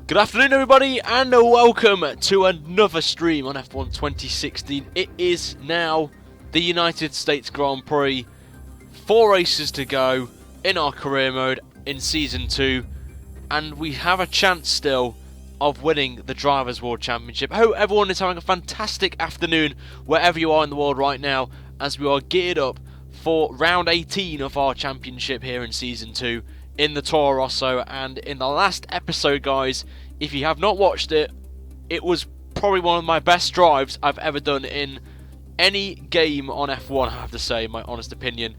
Good afternoon everybody and welcome to another stream on F1 2016. It is now the United States Grand Prix. 4 races to go in our career mode in Season 2. And we have a chance still of winning the Drivers' World Championship. I hope everyone is having a fantastic afternoon wherever you are in the world right now, as we are geared up for round 18 of our championship here in Season 2. In the Toro Rosso. And in the last episode, guys, if you have not watched it, it was probably one of my best drives I've ever done in any game on F1, I have to say, in my honest opinion.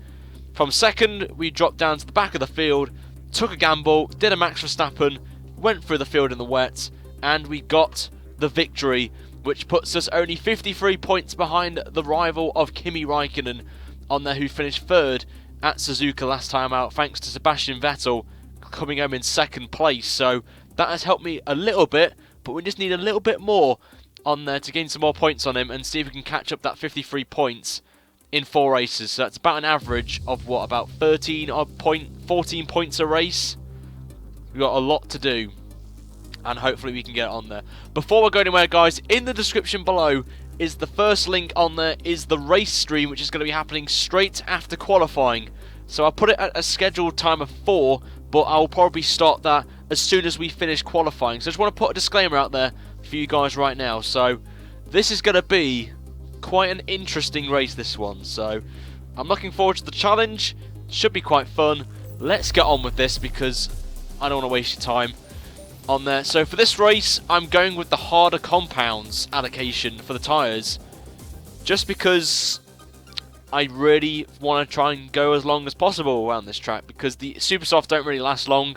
From second, we dropped down to the back of the field, took a gamble, did a Max Verstappen, went through the field in the wet, and we got the victory, which puts us only 53 points behind the rival of Kimi Räikkönen on there, who finished third at Suzuka last time out, thanks to Sebastian Vettel coming home in second place. So that has helped me a little bit, but we just need a little bit more on there to gain some more points on him and see if we can catch up that 53 points in 4 races. So that's about an average of what, about 14 points a race. We've got a lot to do, and hopefully we can get it on there. Before we go anywhere, guys, in the description below is the first link on there, is the race stream, which is going to be happening straight after qualifying. So I'll put it at a scheduled time of 4, but I'll probably start that as soon as we finish qualifying. So I just want to put a disclaimer out there for you guys right now. So this is going to be quite an interesting race, this one. So I'm looking forward to the challenge. Should be quite fun. Let's get on with this because I don't want to waste your time on there. So for this race, I'm going with the harder compounds allocation for the tyres, just because I really want to try and go as long as possible around this track, because the super soft don't really last long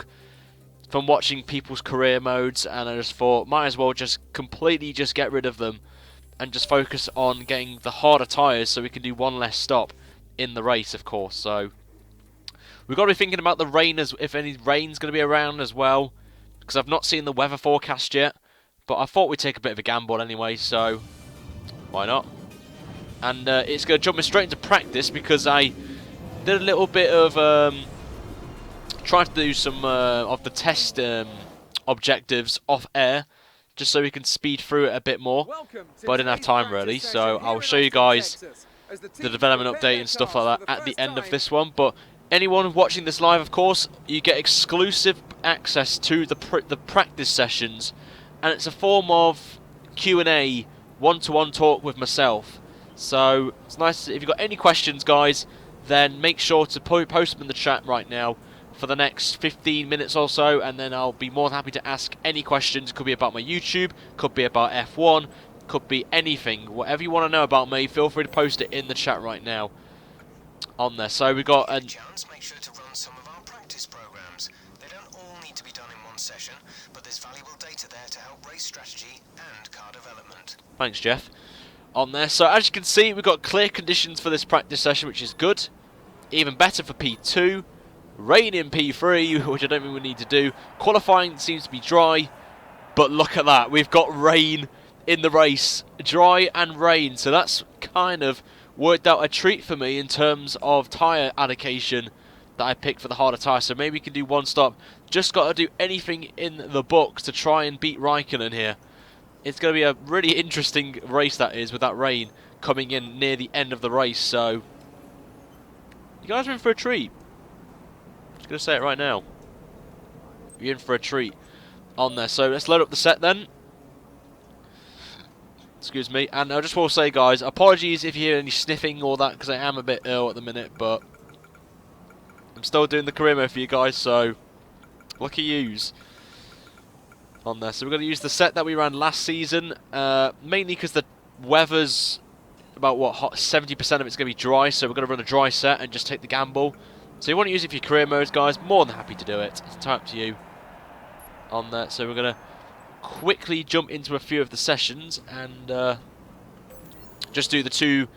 from watching people's career modes, and I just thought might as well just completely just get rid of them and just focus on getting the harder tyres so we can do one less stop in the race, of course. So we've got to be thinking about the rain, as if any rain's going to be around as well, because I've not seen the weather forecast yet, but I thought we'd take a bit of a gamble anyway, so why not? And it's going to jump me straight into practice, because I did a little bit of tried to do some of the test objectives off air, just so we can speed through it a bit more, but I didn't have time really, so I'll show you guys the development update and stuff like that at the end of this one. But anyone watching this live, of course, you get exclusive access to the practice sessions, and it's a form of Q&A, one-to-one talk with myself. So it's nice. If you've got any questions, guys, then make sure to post them in the chat right now for the next 15 minutes or so, and then I'll be more than happy to ask any questions. Could be about my YouTube, could be about F1, could be anything. Whatever you want to know about me, feel free to post it in the chat right now on there. So we've got Make sure to run some of our practice programs. They don't all need to be done in one session, but there's valuable data there to help race strategy and car development. Thanks, Jeff. On there, so as you can see, we've got clear conditions for this practice session, which is good. Even better for P2. Rain in P3, which I don't think we need to do. Qualifying seems to be dry, but look at that, we've got rain in the race. Dry and rain, so that's kind of worked out a treat for me in terms of tyre allocation that I picked for the harder tyre. So maybe we can do one stop. Just got to do anything in the books to try and beat Räikkönen here. It's going to be a really interesting race, that is, with that rain coming in near the end of the race. So you guys are in for a treat. Just going to say it right now. You're in for a treat on there. So let's load up the set then. Excuse me. And I just want to say, guys, apologies if you hear any sniffing or that, because I am a bit ill at the minute, but I'm still doing the career mode for you guys, so lucky yous on there. So we're going to use the set that we ran last season, mainly because the weather's about, what, 70% of it's going to be dry, so we're going to run a dry set and just take the gamble. So you want to use it for your career modes, guys, more than happy to do it. It's entirely up to you on that. So we're going to quickly jump into a few of the sessions and just do the 2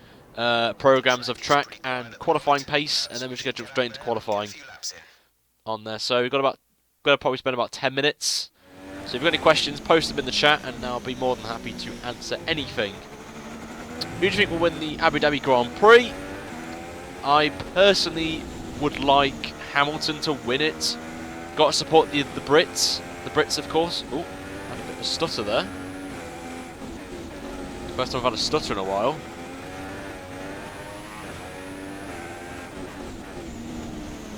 programs of track and qualifying pace, and then we're just going to jump straight into qualifying on there. So we've got to probably spend about 10 minutes. So if you've got any questions, post them in the chat, and I'll be more than happy to answer anything. Who do you think will win the Abu Dhabi Grand Prix? I personally would like Hamilton to win it. Got to support the Brits. The Brits, of course. Ooh, A stutter there. First time I've had a stutter in a while.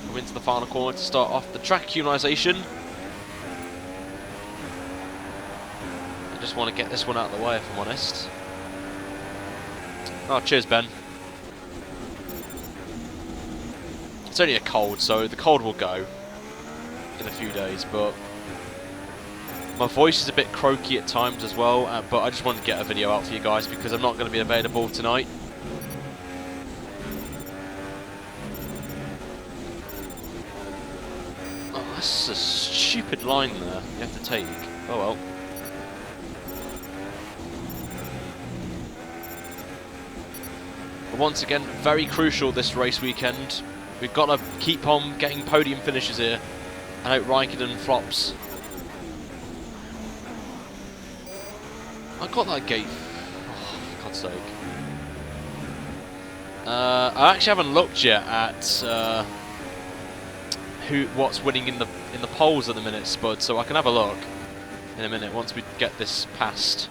Come into the final corner to start off the track accumulation. I just want to get this one out of the way, if I'm honest. Oh, cheers, Ben. It's only a cold, so the cold will go in a few days, but my voice is a bit croaky at times as well, but I just wanted to get a video out for you guys because I'm not going to be available tonight. Oh, that's a stupid line there you have to take. Oh well. But once again, very crucial this race weekend. We've got to keep on getting podium finishes here. I hope Raikkonen flops. I got that gate. Oh, for God's sake. I actually haven't looked yet at what's winning in the polls at the minute, Spud. So I can have a look in a minute once we get this past.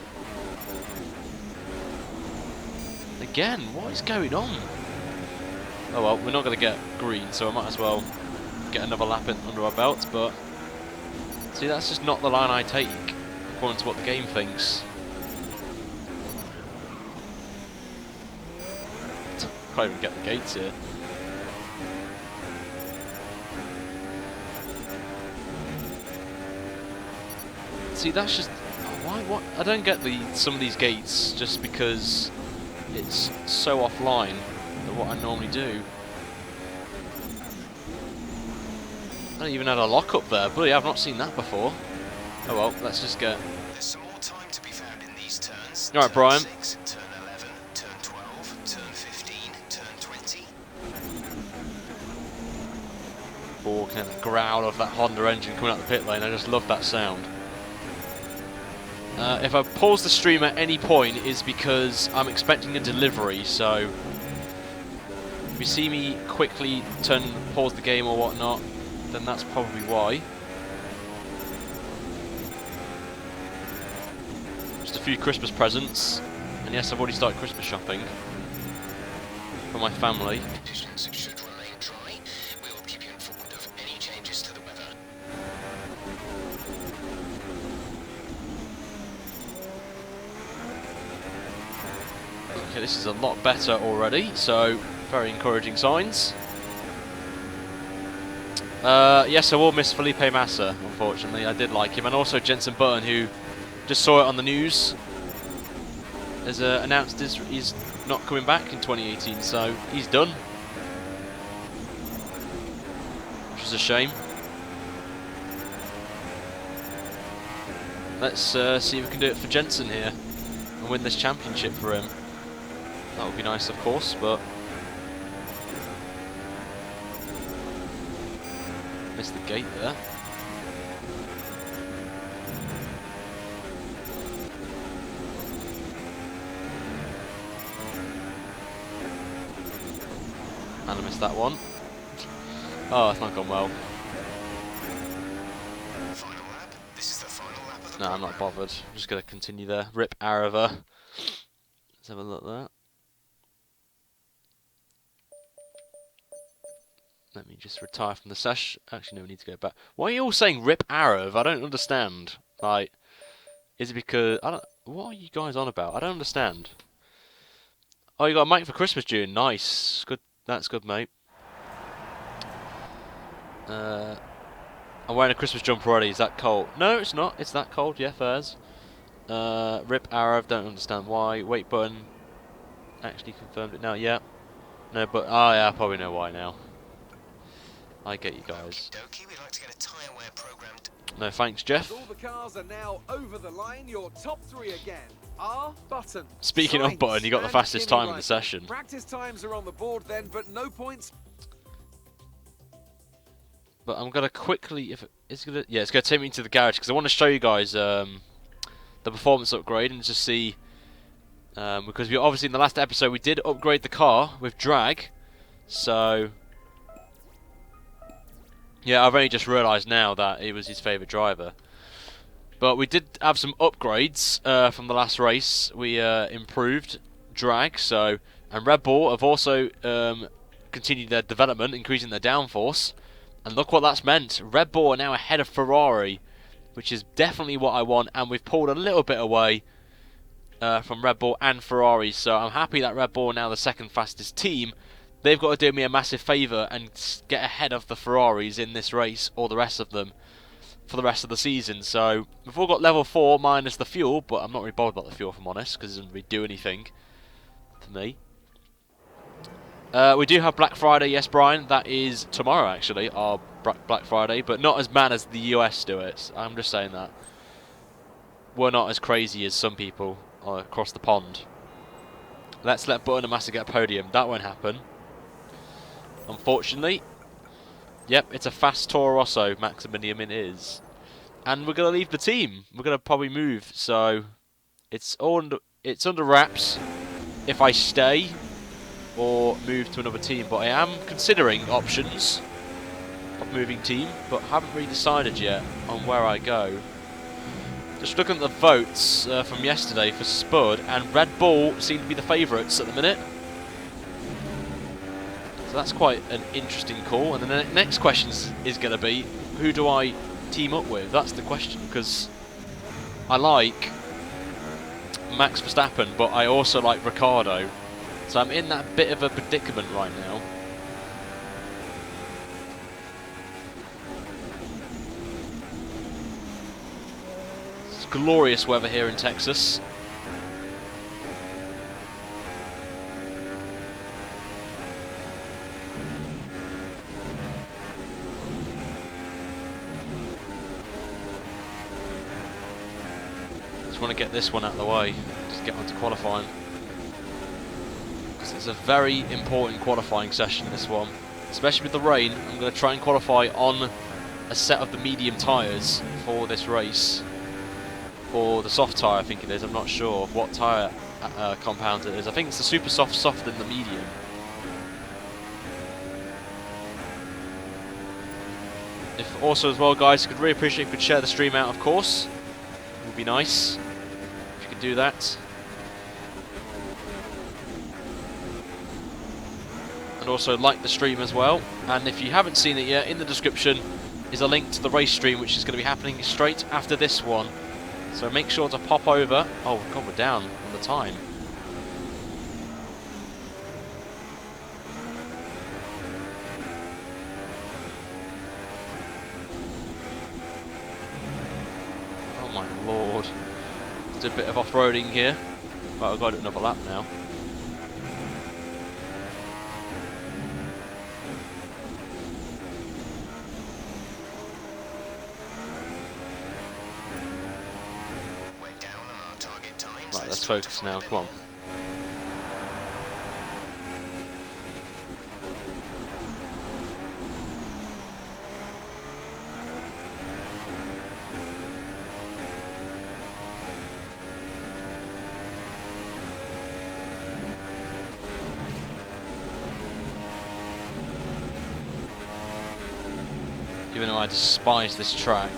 Again, what is going on? Oh well, we're not going to get green, so I might as well get another lap under our belts, but see, that's just not the line I take, according to what the game thinks. Can't even get the gates here. See, that's just... why? What? I don't get some of these gates just because it's so offline than what I normally do. I even had a lock-up there, but yeah, I've not seen that before. Oh well, let's just get... There's some more time to be found in these turns. Alright, Brian. Turn 6, turn 11, turn 12, turn 15, turn 20. Oh, kind of growl of that Honda engine coming out the pit lane. I just love that sound. If I pause the stream at any point, is because I'm expecting a delivery, so if you see me quickly pause the game or whatnot, then that's probably why. Just a few Christmas presents, and yes, I've already started Christmas shopping for my family. Conditions should remain dry. We will keep you informed of any changes to the weather. Okay, this is a lot better already, so very encouraging signs. Yes, I will miss Felipe Massa, unfortunately. I did like him, and also Jenson Button, who just saw it on the news, has announced he's not coming back in 2018, so he's done, which is a shame. Let's see if we can do it for Jenson here and win this championship for him. That would be nice, of course, but missed the gate there. And I missed that one. Oh, it's not gone well. Final lap. This is the final lap of the No, I'm not bothered. I'm just going to continue there. Rip Arava. Let's have a look there. Let me just retire from the session. Actually, no, we need to go back. Why are you all saying Rip Arav? I don't understand. Like, is it because... what are you guys on about? I don't understand. Oh, you got a mic for Christmas, June. Nice. Good. That's good, mate. I'm wearing a Christmas jumper already. Is that cold? No, it's not. It's that cold. Yeah, fairs. Rip Arav. Don't understand why. Wait button. Actually confirmed it now. Yeah. No, but... oh, yeah, I probably know why now. I get you guys. Okey-dokey, we'd like to get a tyre wear program. No thanks, Jeff. All the cars are now over the line. Your top three again are Button. Speaking of Sainz, Button, you got the and fastest Kimi time in the Räikkönen. session. Practice times are on the board then, but no points. But I'm gonna quickly, if it's gonna, yeah, it's gonna take me to the garage because I want to show you guys the performance upgrade and just see, because we obviously in the last episode we did upgrade the car with drag, so. Yeah, I've only just realised now that he was his favourite driver. But we did have some upgrades from the last race. We improved drag, and Red Bull have also continued their development, increasing their downforce. And look what that's meant. Red Bull are now ahead of Ferrari, which is definitely what I want. And we've pulled a little bit away from Red Bull and Ferrari. So I'm happy that Red Bull are now the second fastest team. They've got to do me a massive favour and get ahead of the Ferraris in this race, or the rest of them, for the rest of the season. So we've all got level 4 minus the fuel, but I'm not really bothered about the fuel if I'm honest, because it doesn't really do anything for me. We do have Black Friday, yes Brian, that is tomorrow actually, our Black Friday, but not as mad as the US do it. I'm just saying that. We're not as crazy as some people across the pond. Let's let Button and Massa get a podium. That won't happen, unfortunately. Yep, it's a fast Toro Rosso, Maximilian it is. And we're going to leave the team. We're going to probably move, so it's under wraps if I stay or move to another team. But I am considering options of moving team, but haven't really decided yet on where I go. Just looking at the votes from yesterday for Spud, and Red Bull seem to be the favourites at the minute. So that's quite an interesting call. And then the next question is going to be, who do I team up with? That's the question, because I like Max Verstappen, but I also like Ricciardo. So I'm in that bit of a predicament right now. It's glorious weather here in Texas. Want to get this one out of the way, just get on to qualifying, because it's a very important qualifying session, this one, especially with the rain. I'm going to try and qualify on a set of the medium tyres for this race, or the soft tyre I think it is. I'm not sure what tyre compound it is. I think it's the super soft, softer than the medium. If also as well guys, could really appreciate if you could share the stream out, of course. It would be nice do that. And also like the stream as well. And if you haven't seen it yet, in the description is a link to the race stream, which is going to be happening straight after this one. So make sure to pop over. Oh god, we're down on the time. Oh my lord. A bit of off-roading here, but I've got another lap now. We're down on our target times. Right, let's focus now, come on. Even though I despise this track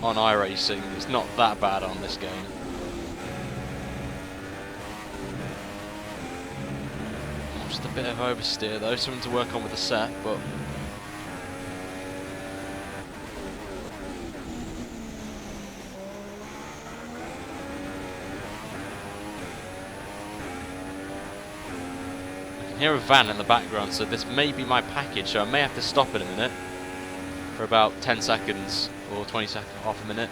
on iRacing, it's not that bad on this game. Just a bit of oversteer though, something to work on with the set, but I can hear a van in the background, so this may be my package, so I may have to stop in a minute. For about 10 seconds or 20 seconds, half a minute.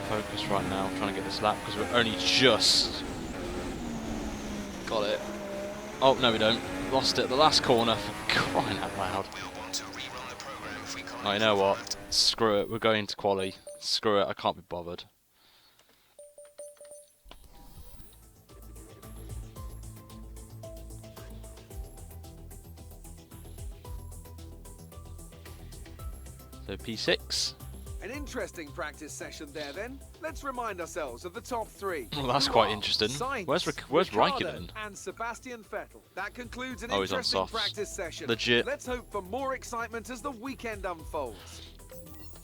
Focus right now, trying to get this lap because we're only just got it. Oh no, we don't. Lost it at the last corner, for crying out loud. We'll want to rerun the program if we can't Oh, you know what? Screw it. We're going to quali. Screw it. I can't be bothered. So P6. An interesting practice session there then. Let's remind ourselves of the top three. Well, that's Who quite are interesting. Sainz, Where's Ricciardo, Raikkonen? and Sebastian Vettel. That concludes an Oh, he's on interesting softs. practice session. Legit. Let's hope for more excitement as the weekend unfolds.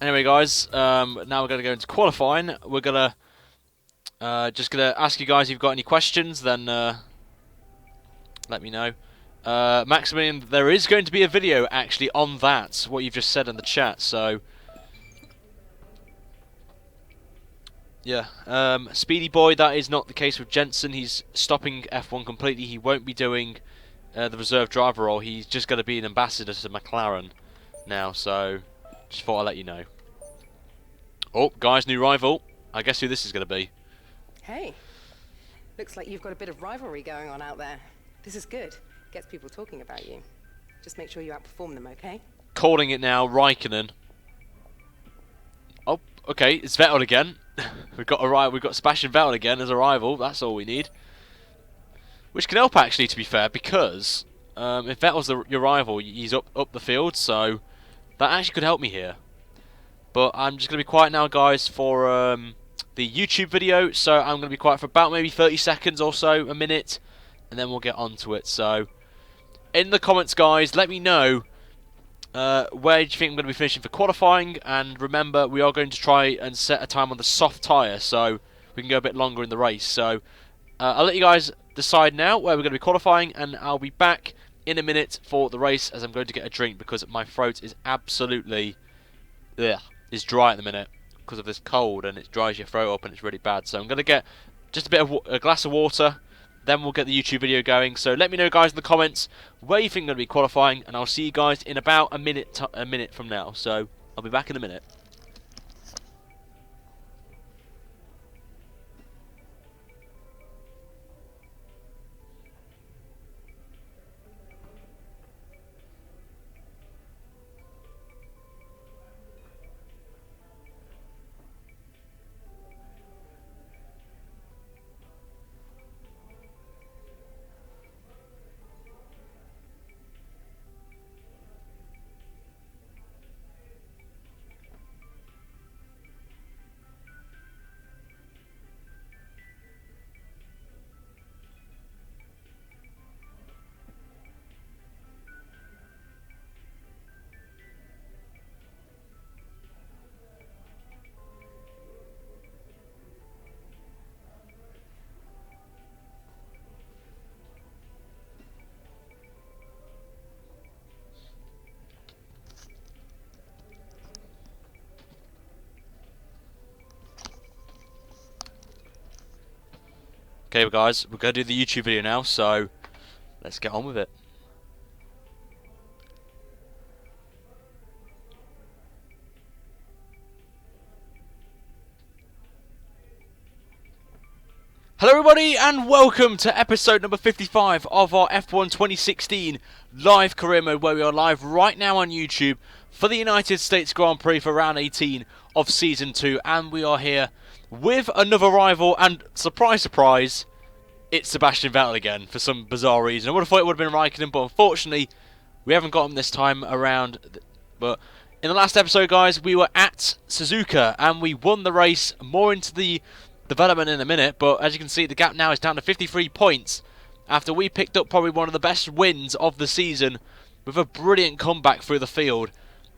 Anyway, guys, now we're going to go into qualifying. We're gonna just gonna ask you guys if you've got any questions. Then let me know. Maximilian, there is going to be a video actually on that, what you've just said in the chat. So yeah, Speedy Boy, that is not the case with Jensen. He's stopping F1 completely. He won't be doing the reserve driver role. He's just going to be an ambassador to McLaren now. So just thought I'd let you know. Oh, guys, new rival. I guess who this is going to be. Hey, looks like you've got a bit of rivalry going on out there. This is good. Gets people talking about you. Just make sure you outperform them, okay? Calling it now, Raikkonen. Oh, okay, it's Vettel again. We've got Sebastian Vettel again as a rival. That's all we need. Which can help actually, to be fair, because if Vettel's your rival, he's up the field, so that actually could help me here. But I'm just gonna be quiet now, guys, for the YouTube video. So I'm gonna be quiet for about maybe 30 seconds or so, a minute, and then we'll get on to it. So in the comments, guys, let me know where do you think I'm going to be finishing for qualifying, and remember, we are going to try and set a time on the soft tyre so we can go a bit longer in the race. So I'll let you guys decide now where we're going to be qualifying, and I'll be back in a minute for the race as I'm going to get a drink because my throat is absolutely is dry at the minute because of this cold, and it dries your throat up and it's really bad. So I'm going to get just a glass of water. Then we'll get the YouTube video going. So let me know, guys, in the comments where you think I'm going to be qualifying, and I'll see you guys in about a minute from now. So I'll be back in a minute. Okay, guys, we're going to do the YouTube video now, so let's get on with it. Hello everybody, and welcome to episode number 55 of our F1 2016 live career mode, where we are live right now on YouTube for the United States Grand Prix for round 18 of season 2, and we are here with another rival, and surprise surprise, it's Sebastian Vettel again for some bizarre reason. I would have thought it would have been Raikkonen, but unfortunately we haven't got him this time around. But in the last episode, guys, we were at Suzuka and we won the race. More into the development in a minute, but as you can see, the gap now is down to 53 points after we picked up probably one of the best wins of the season with a brilliant comeback through the field.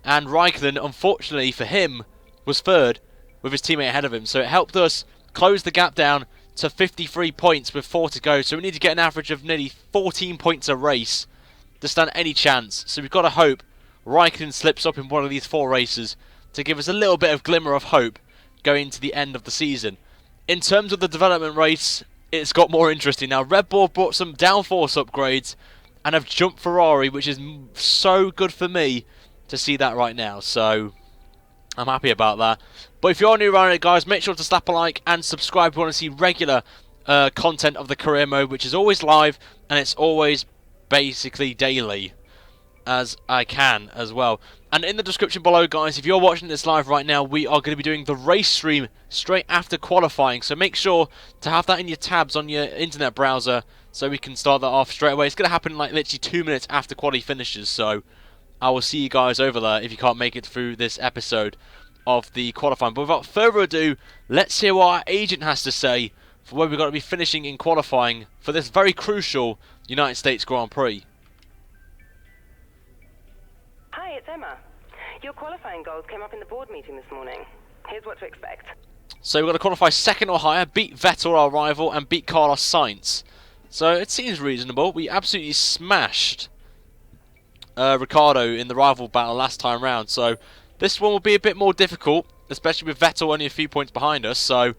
And Raikkonen, unfortunately for him, was third with his teammate ahead of him, so it helped us close the gap down to 53 points with 4 to go. So we need to get an average of nearly 14 points a race to stand any chance. So we've got to hope Raikkonen slips up in one of these 4 races to give us a little bit of glimmer of hope going to the end of the season. In terms of the development race, it's got more interesting now. Red Bull brought some downforce upgrades and have jumped Ferrari, which is so good for me to see that right now. So I'm happy about that. But if you're new around it, guys, make sure to slap a like and subscribe if you want to see regular content of the career mode, which is always live and it's always basically daily. as I can as well. And in the description below, guys, if you're watching this live right now, we are going to be doing the race stream straight after qualifying. So make sure to have that in your tabs on your internet browser so we can start that off straight away. It's going to happen like literally 2 minutes after quali finishes. So I will see you guys over there if you can't make it through this episode of the qualifying. But without further ado, let's hear what our agent has to say for where we're going to be finishing in qualifying for this very crucial United States Grand Prix. Hi, it's Emma. Your qualifying goals came up in the board meeting this morning. Here's what to expect. So we're going to qualify second or higher, beat Vettel, our rival, and beat Carlos Sainz. So it seems reasonable. We absolutely smashed Ricciardo in the rival battle last time round. So this one will be a bit more difficult, especially with Vettel only a few points behind us. So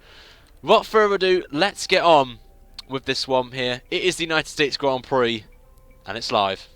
without further ado, let's get on with this one here. It is the United States Grand Prix, and it's live.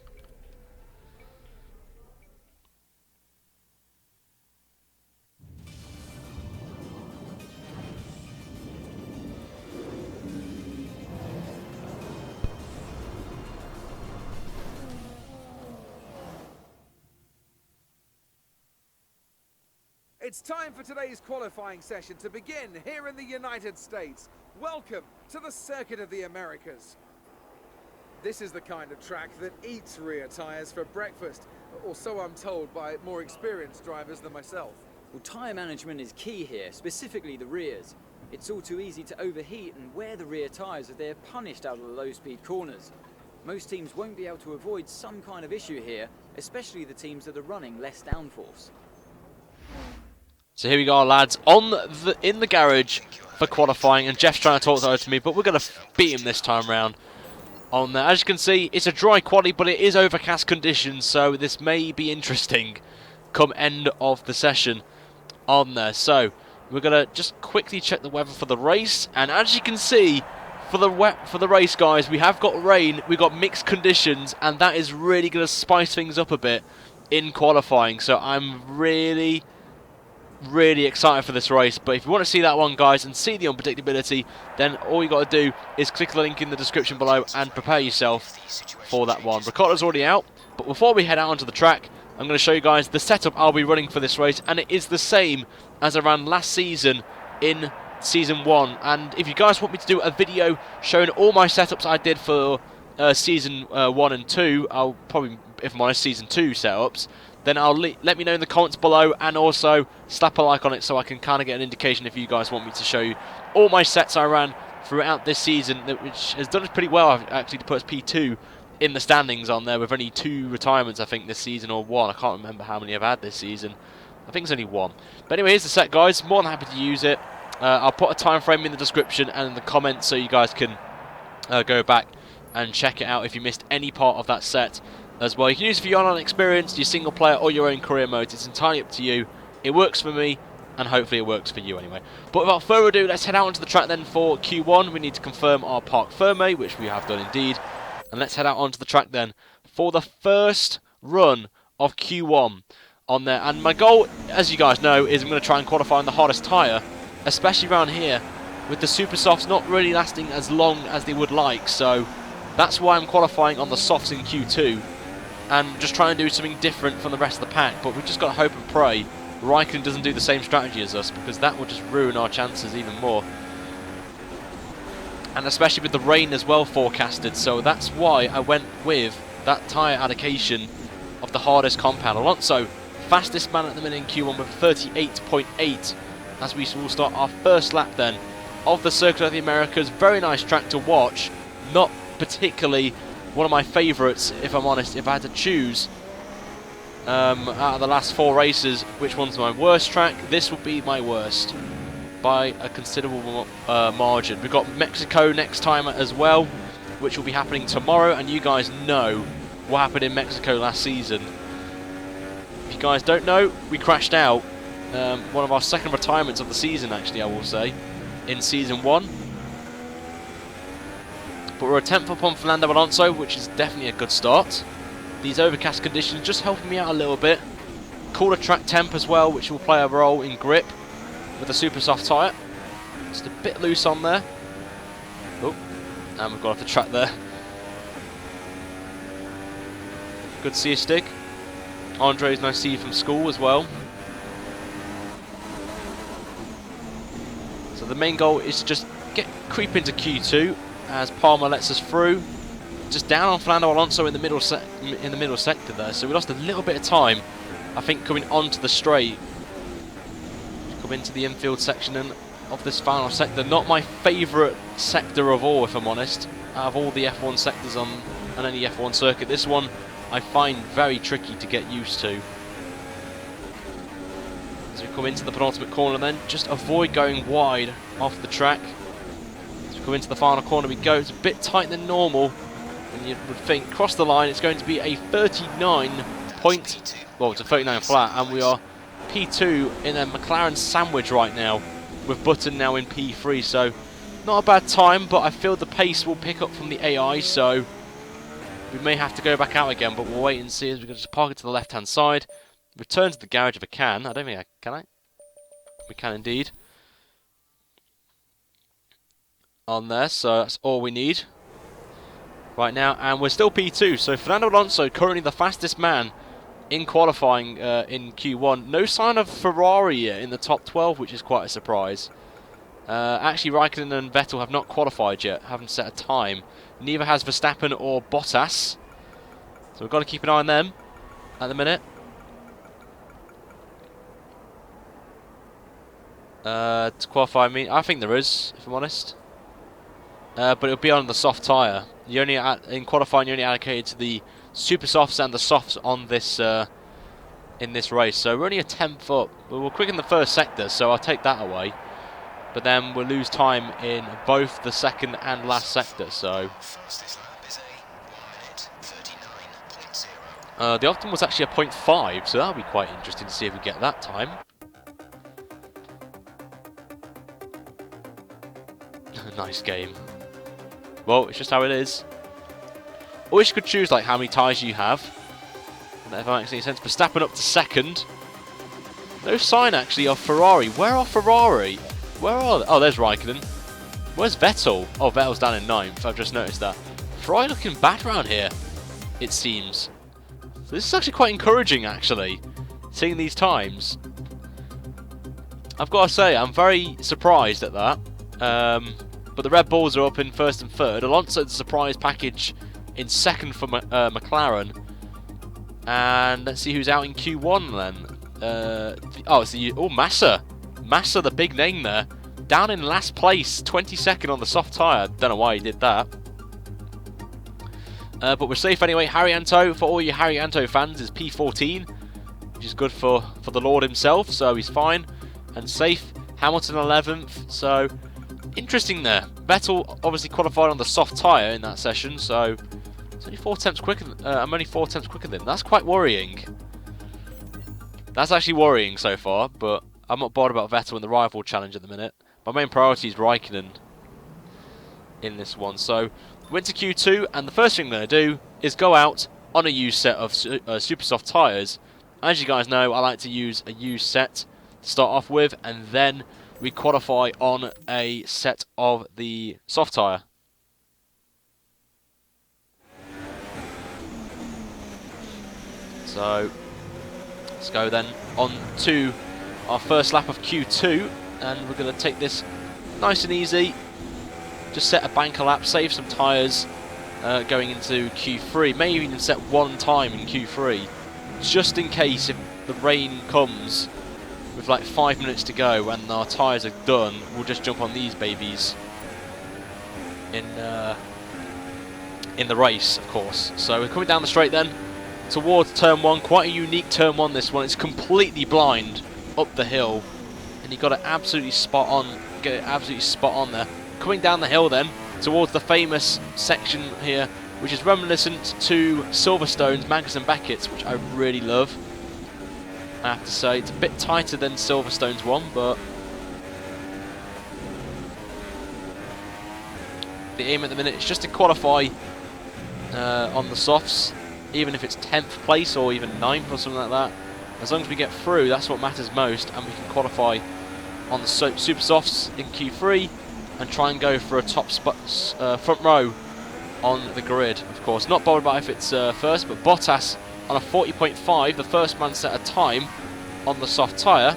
It's time for today's qualifying session to begin here in the United States. Welcome to the Circuit of the Americas. This is the kind of track that eats rear tyres for breakfast, or so I'm told by more experienced drivers than myself. Well, tyre management is key here, specifically the rears. It's all too easy to overheat and wear the rear tyres if they're punished out of the low-speed corners. Most teams won't be able to avoid some kind of issue here, especially the teams that are running less downforce. So here we go, lads, in the garage for qualifying, and Jeff's trying to talk over to me, but we're going to beat him this time round. On there, as you can see, it's a dry quali, but it is overcast conditions, so this may be interesting come end of the session on there. So we're going to just quickly check the weather for the race, and as you can see, for the race, guys, we have got rain, we've got mixed conditions, and that is really going to spice things up a bit in qualifying. So I'm really excited for this race. But if you want to see that one, guys, and see the unpredictability, then all you got to do is click the link in the description below and prepare yourself for that one. Ricciardo's already out, but before we head out onto the track, I'm going to show you guys the setup I'll be running for this race, and it is the same as I ran last season in Season 1. And if you guys want me to do a video showing all my setups I did for Season 1 and 2, I'll probably, if I'm honest, Season 2 setups, then let me know in the comments below, and also slap a like on it so I can kind of get an indication if you guys want me to show you all my sets I ran throughout this season, which has done us pretty well actually to put us P2 in the standings on there, with only 2 retirements I think this season, or 1. I can't remember how many I've had this season. I think it's only 1. But anyway, here's the set, guys. More than happy to use it. I'll put a time frame in the description and in the comments so you guys can go back and check it out if you missed any part of that set as well. You can use it for your online experience, your single player, or your own career modes. It's entirely up to you. It works for me, and hopefully it works for you anyway. But without further ado, let's head out onto the track then for Q1. We need to confirm our parc fermé, which we have done indeed. And let's head out onto the track then for the first run of Q1 on there. And my goal, as you guys know, is I'm going to try and qualify on the hardest tyre, especially around here, with the super softs not really lasting as long as they would like. So that's why I'm qualifying on the softs in Q2. And just try and do something different from the rest of the pack. But we've just got to hope and pray Raikkonen doesn't do the same strategy as us, because that would just ruin our chances even more. And especially with the rain as well forecasted. So that's why I went with that tyre allocation of the hardest compound. Alonso, fastest man at the minute in Q1 with 38.8. As we will start our first lap then of the Circuit of the Americas. Very nice track to watch. Not particularly one of my favourites, if I'm honest. If I had to choose out of the last 4 races which one's my worst track, this would be my worst by a considerable margin. We've got Mexico next time as well, which will be happening tomorrow, and you guys know what happened in Mexico last season. If you guys don't know, we crashed out. One of our second retirements of the season, actually, I will say, in Season 1. But we're a 10th up on Fernando Alonso, which is definitely a good start. These overcast conditions just helping me out a little bit. Cooler track temp as well, which will play a role in grip with a super soft tyre. Just a bit loose on there. Oh, and we've got off the track there. Good to see a stick. Andre's nice to see you from school as well. So the main goal is to just creep into Q2 as Palmer lets us through. Just down on Fernando Alonso in the middle sector there, so we lost a little bit of time, I think, coming onto the straight. Come into the infield section of this final sector. Not my favourite sector of all, if I'm honest. Out of all the F1 sectors on any F1 circuit, this one I find very tricky to get used to. As we come into the penultimate corner then, just avoid going wide off the track. As we come into the final corner we go, it's a bit tighter than normal. And you would think, cross the line, it's going to be a 39 point, well, it's a 39 flat, and we are P2 in a McLaren sandwich right now, with Button now in P3, so not a bad time, but I feel the pace will pick up from the AI, so we may have to go back out again, but we'll wait and see as we can just park it to the left-hand side, return to the garage if I can. I don't think can I? We can indeed. On there, so that's all we need right now, and we're still P2, so Fernando Alonso currently the fastest man in qualifying in Q1. No sign of Ferrari yet in the top 12, which is quite a surprise. Actually, Raikkonen and Vettel have not qualified yet, haven't set a time. Neither has Verstappen or Bottas, so we've got to keep an eye on them at the minute. To qualify me, I think there is, if I'm honest. But it'll be on the soft tyre. In qualifying, you're only allocated to the super softs and the softs on this in this race. So we're only a 10th up. We're quick in the first sector, so I'll take that away. But then we'll lose time in both the second and last sector. So the optimum was actually a 0.5, so that'll be quite interesting to see if we get that time. Nice game. Well, it's just how it is. I wish you could choose like how many tyres you have. If that makes any sense. Verstappen up to second. No sign actually of Ferrari. Where are Ferrari? Where are they? Oh, there's Raikkonen. Where's Vettel? Oh, Vettel's down in 9th. I've just noticed that. Ferrari looking bad around here, it seems. So this is actually quite encouraging, actually, seeing these times. I've got to say, I'm very surprised at that. But the Red Bulls are up in 1st and 3rd. Alonso's the surprise package in 2nd for McLaren. And let's see who's out in Q1 then. Oh, Massa. Massa, the big name there. Down in last place, 22nd on the soft tyre. Don't know why he did that. But we're safe anyway. Haryanto, for all you Haryanto fans, is P14. Which is good for the Lord himself, so he's fine. And safe. Hamilton 11th, so interesting there. Vettel obviously qualified on the soft tyre in that session, so it's only 4 tenths quicker. I'm only 4 tenths quicker than him. That's quite worrying. That's actually worrying so far, but I'm not bothered about Vettel in the rival challenge at the minute. My main priority is Raikkonen in this one. So we went to Q2, and the first thing I'm going to do is go out on a used set of super soft tyres. As you guys know, I like to use a used set to start off with, and then we qualify on a set of the soft tyre. So let's go then on to our first lap of Q2, and we're going to take this nice and easy. Just set a banker lap, save some tyres going into Q3. Maybe even set one time in Q3, just in case if the rain comes with like 5 minutes to go and our tyres are done. We'll just jump on these babies in the race, of course. So we're coming down the straight then towards turn 1. Quite a unique turn 1, this one. It's completely blind up the hill, and you've got to absolutely spot on, get it absolutely spot on there. Coming down the hill then towards the famous section here, which is reminiscent to Silverstone's Magnussen Beckett's, which I really love. I have to say, it's a bit tighter than Silverstone's one, but the aim at the minute is just to qualify on the softs, even if it's 10th place or even 9th or something like that. As long as we get through, that's what matters most, and we can qualify on the super softs in Q3 and try and go for a top spot, front row on the grid, of course. Not bothered about if it's first, but Bottas on a 40.5. The first man set a time on the soft tyre.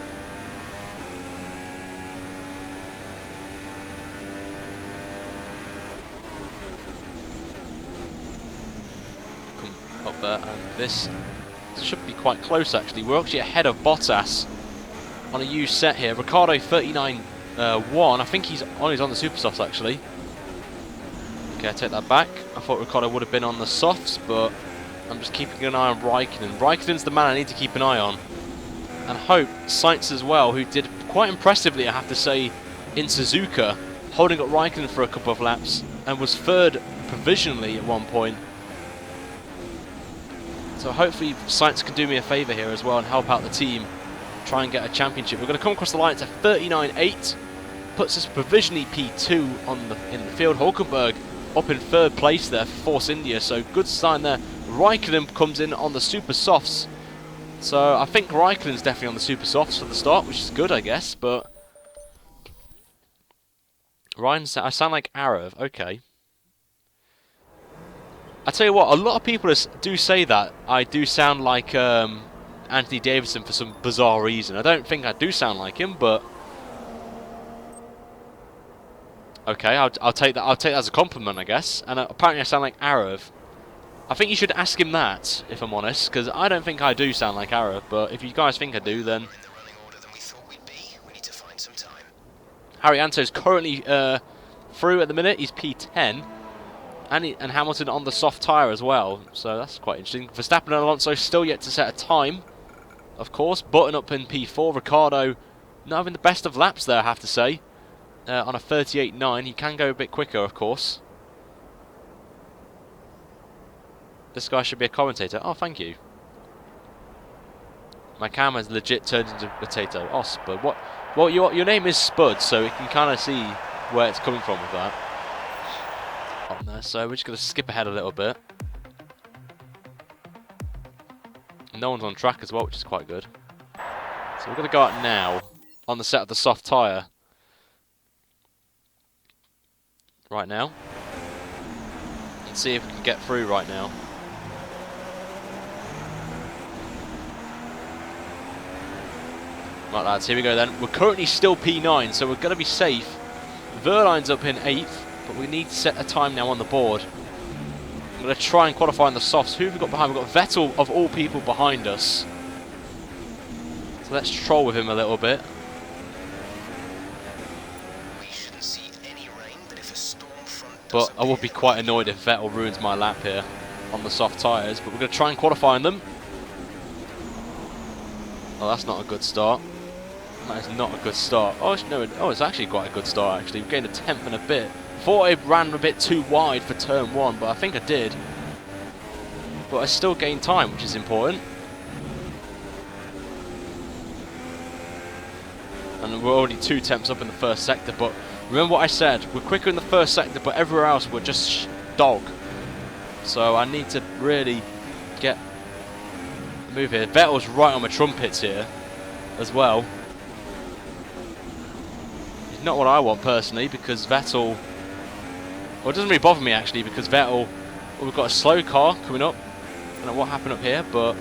Come up there, and this should be quite close actually. We're actually ahead of Bottas on a used set here. Ricciardo 39.1. I think he's on the super softs actually. Okay, I take that back. I thought Ricciardo would have been on the softs, but I'm just keeping an eye on Raikkonen. Raikkonen's the man I need to keep an eye on. And hope Sainz as well, who did quite impressively, I have to say, in Suzuka, holding up Raikkonen for a couple of laps, and was third provisionally at one point. So hopefully Sainz can do me a favour here as well and help out the team, try and get a championship. We're going to come across the line to 39.8, puts us provisionally P2 in the field. Hulkenberg up in third place there for Force India, so good sign there. Raikkonen comes in on the super softs, so I think Raikkonen's definitely on the super softs for the start, which is good I guess, but Ryan, I sound like Arav, okay. I tell you what, a lot of people do say that I do sound like Anthony Davidson for some bizarre reason. I don't think I do sound like him, but okay, I'll take that. I'll take that as a compliment, I guess. And apparently, I sound like Arav. I think you should ask him that, if I'm honest, because I don't think I do sound like Arav. But if you guys think I do, then Harry Anto's currently through at the minute. He's P10. And Hamilton on the soft tyre as well, so that's quite interesting. Verstappen and Alonso still yet to set a time, of course. Button up in P4. Ricciardo not having the best of laps there, I have to say. On a 38.9, he can go a bit quicker, of course. This guy should be a commentator. Oh, thank you. My camera's legit turned into a potato. Oh, Spud. What? Well, your name is Spud, so you can kind of see where it's coming from with that. On there, so we're just going to skip ahead a little bit. No one's on track as well, which is quite good. So we're going to go out now on the set of the soft tyre. Right now. And see if we can get through right now. Right lads, here we go then. We're currently still P9, so we're going to be safe. Verline's up in 8th. But we need to set a time now on the board. I'm going to try and qualify on the softs. Who have we got behind? We've got Vettel, of all people, behind us. So let's troll with him a little bit. We shouldn't see any rain, but if a storm front But I will be quite annoyed if Vettel ruins my lap here on the soft tyres. But we're going to try and qualify on them. Oh, that's not a good start. That is not a good start. Oh, no, it's actually quite a good start, actually. We've gained a 10th and a bit. Thought I ran a bit too wide for turn 1, but I think I did. But I still gained time, which is important. And we're already 2 tenths up in the first sector, but remember what I said, we're quicker in the first sector, but everywhere else we're just dog. So I need to really get a move here. Vettel's right on my trumpets here as well. It's not what I want personally, because Vettel... Well, it doesn't really bother me actually, because Vettel, well, we've got a slow car coming up. I don't know what happened up here, but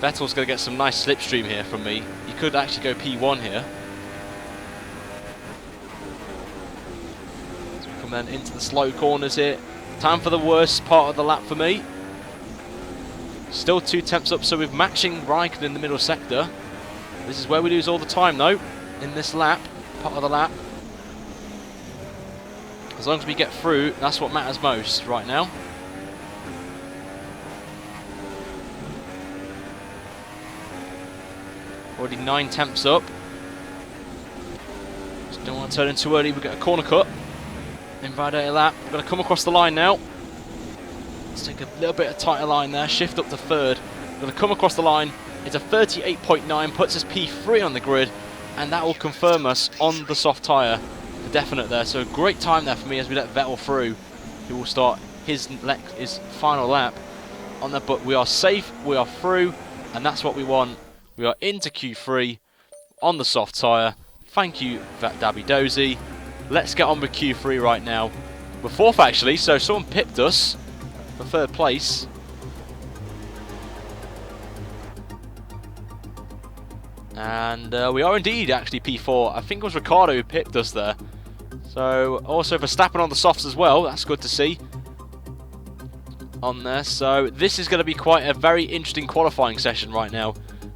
Vettel's going to get some nice slipstream here from me. He could actually go P1 here. So we come then into the slow corners here. Time for the worst part of the lap for me. Still 2 tenths up, so we're matching Raikkonen in the middle sector. This is where we lose all the time though, in this lap, part of the lap. As long as we get through, that's what matters most right now. Already 9 tenths up. Just don't want to turn in too early. We get a corner cut. Invalidate a lap. We're going to come across the line now. Let's take a little bit of tighter line there. Shift up to 3rd. We're going to come across the line. It's a 38.9. Puts us P3 on the grid. And that will confirm us on the soft tyre. Definite there, so great time there for me as we let Vettel through, who will start his final lap on that. But we are safe, we are through, and that's what we want. We are into Q3 on the soft tyre. Thank you, Dabby Dozy. Let's get on with Q3 right now. We're 4th actually, so someone pipped us for 3rd place. And we are indeed actually P4. I think it was Ricciardo who pipped us there. So also Verstappen on the softs as well. That's good to see. On there. So this is going to be quite a very interesting qualifying session right now.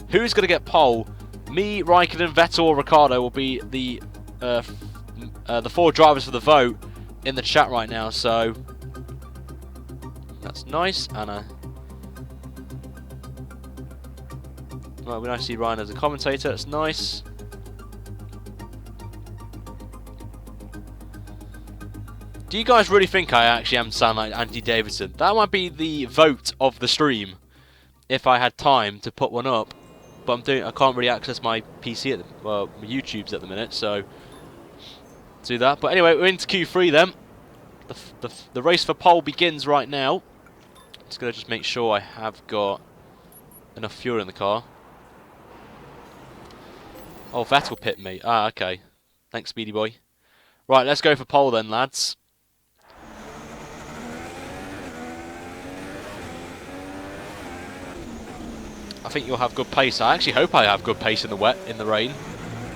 Who's going to get pole? Me, Raikkonen, Vettel, or Ricciardo will be the 4 drivers for the vote in the chat right now. So that's nice. And right, we now see Ryan as a commentator. That's nice. Do you guys really think I actually am sound like Andy Davidson? That might be the vote of the stream if I had time to put one up. But I can't really access my PC at my YouTube's at the minute, so do that. But anyway, we're into Q3 then. The race for pole begins right now. Just gonna make sure I have got enough fuel in the car. Oh, Vettel pit me. Ah, okay. Thanks, Speedy Boy. Right, let's go for pole then, lads. I think you'll have good pace. I actually hope I have good pace in the rain,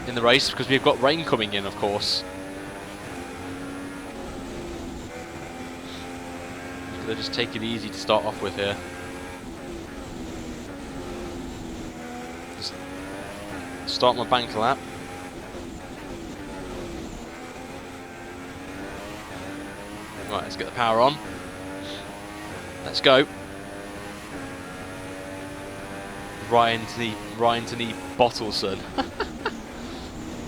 in the race, because we've got rain coming in, of course. I'm gonna just take it easy to start off with here. Just start my bank lap. Right, let's get the power on. Let's go. Right into the Bottleson.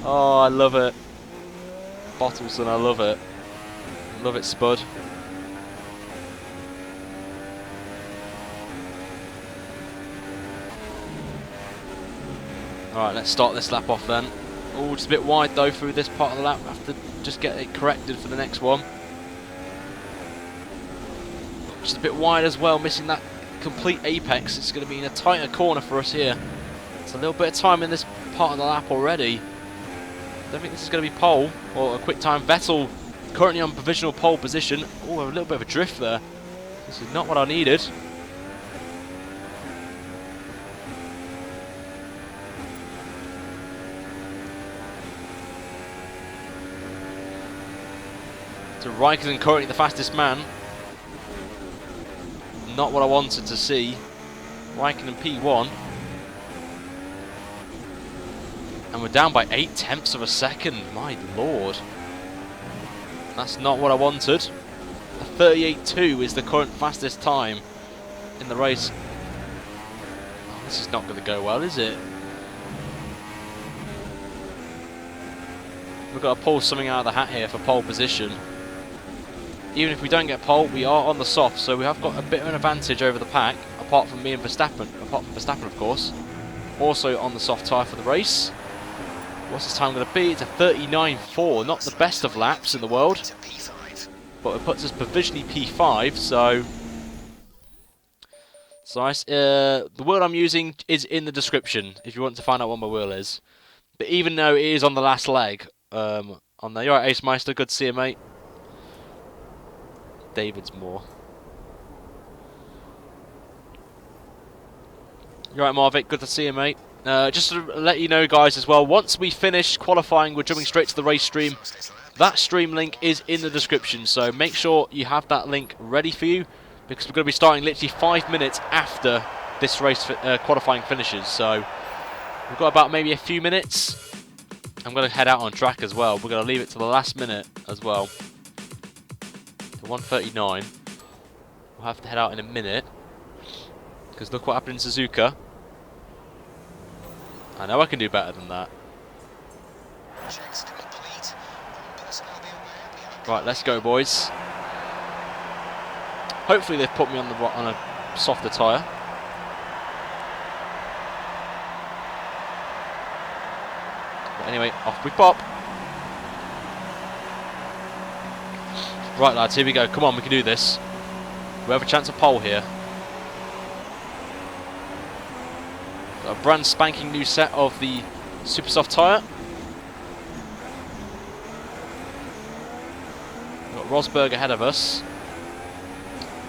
Oh, I love it. Bottleson, I love it. Love it, Spud. Alright, let's start this lap off then. Oh, just a bit wide though through this part of the lap. I have to just get it corrected for the next one. Just a bit wide as well, missing that complete apex. It's going to be in a tighter corner for us here. It's a little bit of time in this part of the lap already. I don't think this is going to be pole or a quick time. Vettel currently on provisional pole position. Oh, a little bit of a drift there. This is not what I needed. So Raikkonen currently the fastest man. Not what I wanted to see. Raikkonen P1. And we're down by 0.8 of a second. My lord. That's not what I wanted. A 38.2 is the current fastest time in the race. Oh, this is not going to go well, is it? We've got to pull something out of the hat here for pole position. Even if we don't get pole, we are on the soft, so we have got a bit of an advantage over the pack, apart from me and Verstappen. Apart from Verstappen, of course. Also on the soft tyre for the race. What's this time going to be? It's a 39.4, not the best of laps in the world. But it puts us provisionally P5, so... It's nice. The wheel I'm using is in the description, if you want to find out what my wheel is. But even though it is on the last leg, on there. You're right, Ace Meister, good to see you, mate. David's more. You're right, Marvick. Good to see you, mate. Just to let you know, guys, as well, once we finish qualifying, we're jumping straight to the race stream. That stream link is in the description, so make sure you have that link ready for you, because we're going to be starting literally 5 minutes after this race qualifying finishes. So we've got about maybe a few minutes. I'm going to head out on track as well. We're going to leave it to the last minute as well. 1:39. We'll have to head out in a minute, because look what happened in Suzuka. I know I can do better than that. Right, let's go, boys. Hopefully they've put me on a softer tyre. But anyway, off we pop. Right, lads, here we go. Come on, we can do this. We have a chance of pole here. Got a brand spanking new set of the super soft tyre. Got Rosberg ahead of us.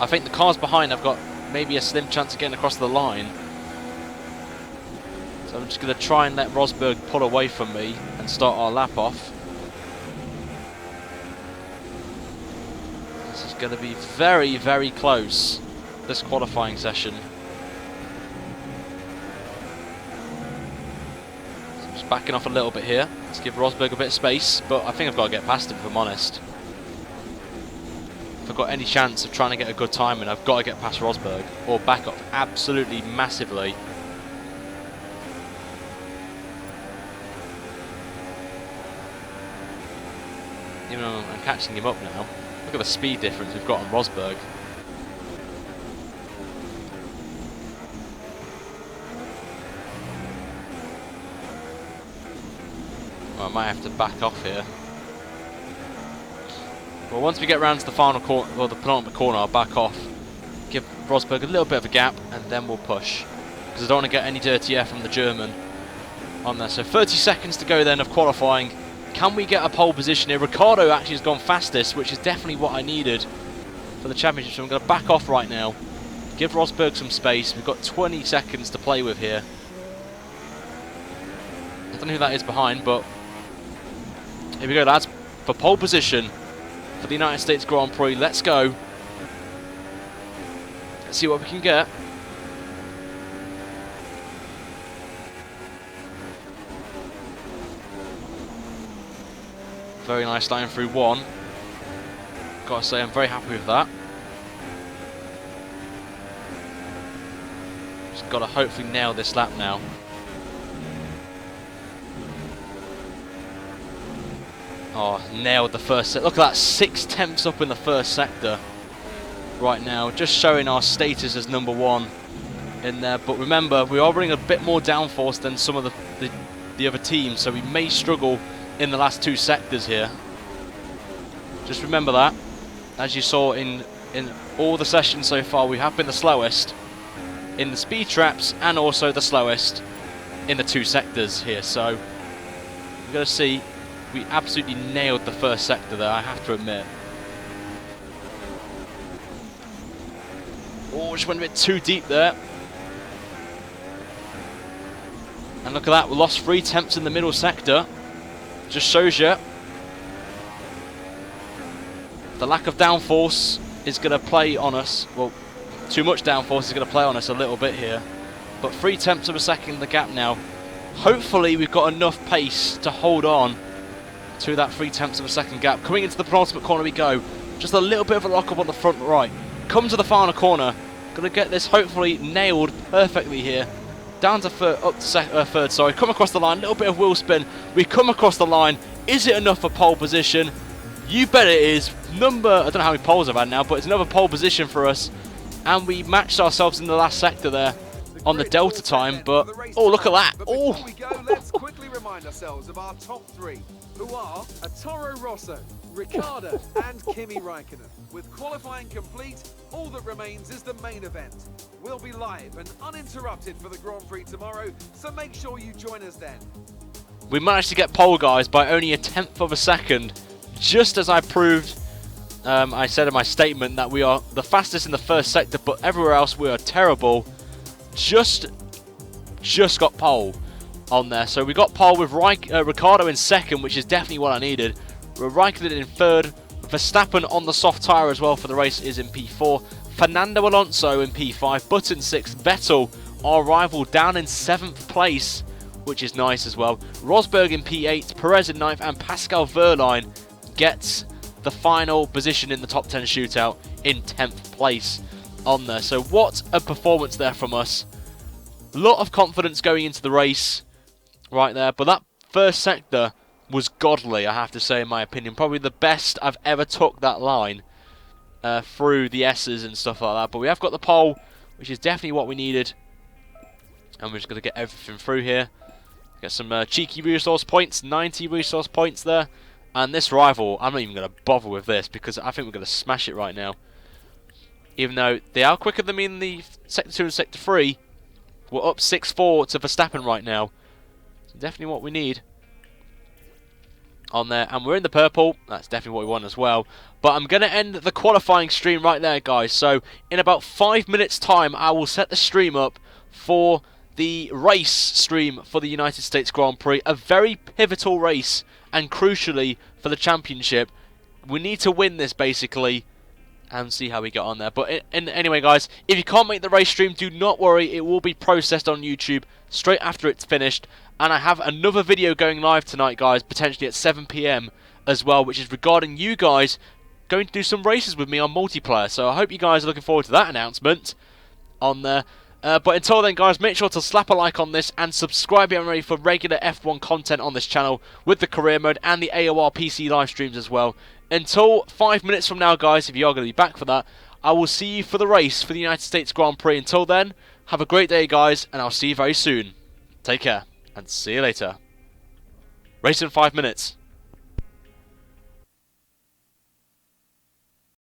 I think the cars behind have got maybe a slim chance of getting across the line. So So I'm just going to try and let Rosberg pull away from me and start our lap off. This is going to be very, very close, this qualifying session. So I'm just backing off a little bit here. Let's give Rosberg a bit of space, but I think I've got to get past him if I'm honest. If I've got any chance of trying to get a good time in, I've got to get past Rosberg or back up absolutely massively. Even though I'm catching him up now. Look at the speed difference we've got on Rosberg. Well, I might have to back off here. Well, once we get round to the final corner, well, the penultimate corner, I'll back off. Give Rosberg a little bit of a gap, and then we'll push. Because I don't want to get any dirty air from the German on there. So 30 seconds to go then of qualifying. Can we get a pole position here? Ricciardo actually has gone fastest, which is definitely what I needed for the championship. So I'm going to back off right now. Give Rosberg some space. We've got 20 seconds to play with here. I don't know who that is behind, but here we go, lads. For pole position for the United States Grand Prix. Let's go. Let's see what we can get. Very nice line through one. Gotta say, I'm very happy with that. Just gotta hopefully nail this lap now. Oh, nailed the first set. Look at that, 6/10 up in the first sector right now. Just showing our status as #1 in there. But remember, we are running a bit more downforce than some of the other teams, so we may struggle in the last 2 sectors here. Just remember that. As you saw in all the sessions so far, we have been the slowest in the speed traps and also the slowest in the 2 sectors here. So we're going to see. We absolutely nailed the first sector there, I have to admit. Oh, just went a bit too deep there. And look at that, we lost 3/10 in the middle sector. Just shows you the lack of downforce is going to play on us. Well, too much downforce is going to play on us a little bit here. But 3/10 of a second in the gap now. Hopefully we've got enough pace to hold on to that 3/10 of a second gap. Coming into the penultimate corner we go. Just a little bit of a lock up on the front right. Come to the final corner. Going to get this hopefully nailed perfectly here. Down to third, sorry. Come across the line, a little bit of wheel spin. We come across the line. Is it enough for pole position? You bet it is. I don't know how many poles I've had now, but it's another pole position for us. And we matched ourselves in the last sector there on the delta time, but oh, look at that. Oh, before we go, let's quickly remind ourselves of our top 3, who are Toro Rosso, Ricciardo and Kimi Raikkonen. With qualifying complete, all that remains is the main event. We'll be live and uninterrupted for the Grand Prix tomorrow, so make sure you join us then. we managed to get pole, guys, by only 1/10 of a second, just as I proved. I said in my statement that we are the fastest in the first sector, but everywhere else we are terrible. Just got pole on there. So we got pole with Ricciardo in second, which is definitely what I needed. Raikkonen in third. Verstappen on the soft tyre as well for the race is in P4. Fernando Alonso in P5. Button 6th. Vettel, our rival, down in 7th place, which is nice as well. Rosberg in P8. Perez in 9th. And Pascal Wehrlein gets the final position in the top 10 shootout in 10th place on there. So what a performance there from us. A lot of confidence going into the race right there. But that first sector was godly, I have to say, in my opinion. Probably the best I've ever took that line through the S's and stuff like that. But we have got the pole, which is definitely what we needed. And we're just going to get everything through here. Get some cheeky resource points, 90 resource points there. And this rival, I'm not even going to bother with this because I think we're going to smash it right now. Even though they are quicker than me in the Sector 2 and Sector 3, we're up 6-4 to Verstappen right now. So definitely what we need on there. And we're in the purple. That's definitely what we want as well. But I'm going to end the qualifying stream right there, guys. So in about 5 minutes' time, I will set the stream up for the race stream for the United States Grand Prix. A very pivotal race, and crucially for the championship. We need to win this basically, and see how we get on there. But anyway, guys, if you can't make the race stream, do not worry. It will be processed on YouTube straight after it's finished. And I have another video going live tonight, guys, potentially at 7 PM as well, which is regarding you guys going to do some races with me on multiplayer. So I hope you guys are looking forward to that announcement on there. But until then, guys, make sure to slap a like on this and subscribe if you're ready for regular F1 content on this channel with the career mode and the AOR PC live streams as well. Until 5 minutes from now, guys, if you are going to be back for that, I will see you for the race for the United States Grand Prix. Until then, have a great day, guys, and I'll see you very soon. Take care, and see you later. Race in 5 minutes.